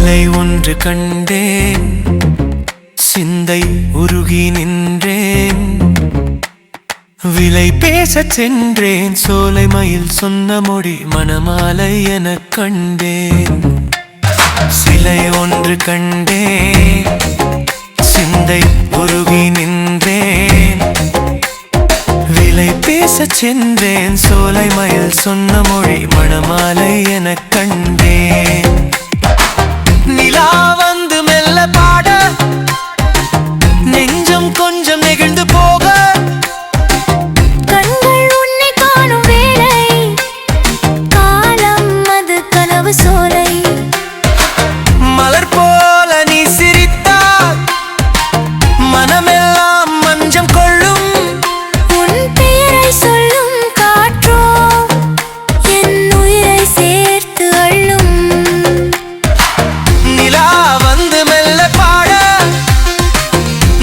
சிலை ஒன்று கண்டேன், சிந்தை உருகி நின்றேன். விலை பேசச் சென்றேன், சோலை மயில் சொன்ன மொழி மணமாலை எனக் கண்டேன். சிலை ஒன்று கண்டேன், சிந்தை உருகி நின்றேன். விலை பேசச் சென்றேன், சோலை மயில் சொன்ன மொழி மணமாலை எனக் கண்டேன். நிலா வந்து மெல்ல பாட, நெஞ்சம் கொஞ்சம் நெகிழ்ந்து போக, கண்கள் உன்னை காணும் வேளை, காலம் அது கனவு சோலை. மலர் போல நீ சிரித்தால் மனமெல்லாம் மஞ்சம் கொள்ளும். உன் பெயரை சொல்லும் காற்றோ என் உயிரை சேர்த்து அள்ளும். நிலா வந்து மெல்ல பாட,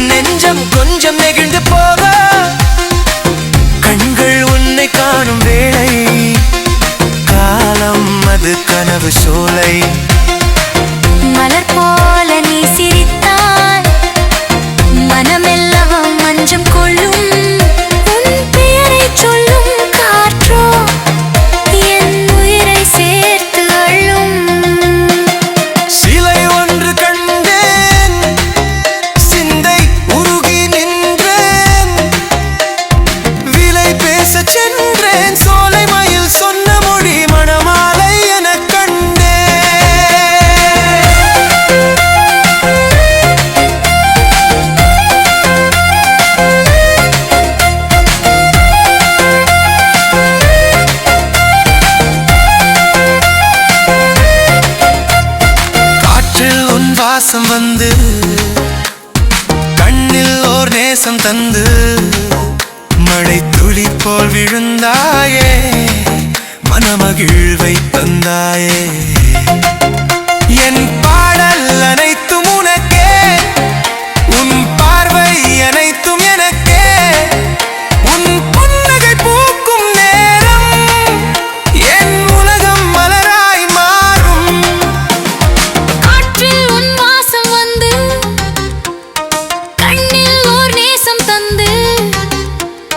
நெஞ்சம் கொஞ்சம் நெகிழ்ந்து போக, கண்கள் உன்னை காணும் வேளை, காலம் அது கனவு சோலை. மலர் போல நீ சிரித்தால் மனமெல்லாம் மஞ்சம் கொள்ளும். உன் பெயரை சொல்லும் காற்றோ என் உயிரை சேர்த்து அள்ளும். சிலை ஒன்று கண்டேன், சிந்தை உருகி நின்றேன். விலை பேசச் சென்றேன், சோலை மயில் சொன்ன மொழி மணமாலை எனக் கண்டேன். காற்றில் உன் வாசம் வந்து, கண்ணில் ஓர் நேசம் தந்து, மழை துளி போல் விழுந்தாயே, மனமகிழ்வை தந்தாயே. என் பாடல் அனைத்தும் உனக்கே, உன் பார்வை அனைத்தும் எனக்கே. உன் புன்னகை பூக்கும் நேரம் என் உலகம் மலராய் மாறும். காற்றில் உன் வாசம் வந்து, கண்ணில் ஓர் நேசம் தந்து,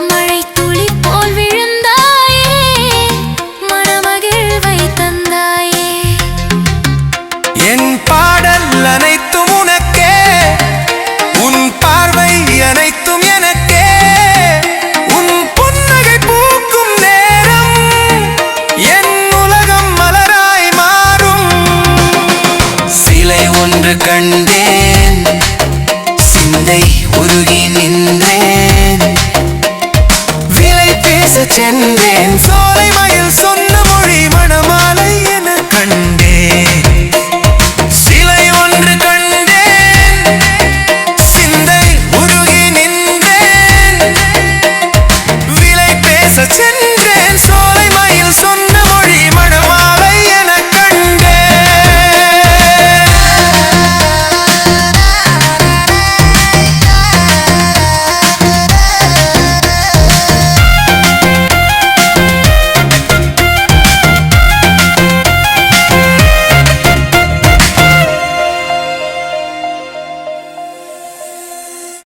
மழை துளி போல் விழுந்தாயே, மனமகிழ்வை தந்தாயே. என் பாடல் அனைத்தும் உனக்கே, உன் பார்வை அனைத்தும் எனக்கே. உன் புன்னகை பூக்கும் நேரம் என் உலகம் மலராய் மாறும். சிலை ஒன்று கண்டேன், சிந்தை உருகி நின்றேன். விலை பேசச் சென்றேன், சோலை மயில் சொன்ன மொழி மணமாலை எனக் கண்டேன்.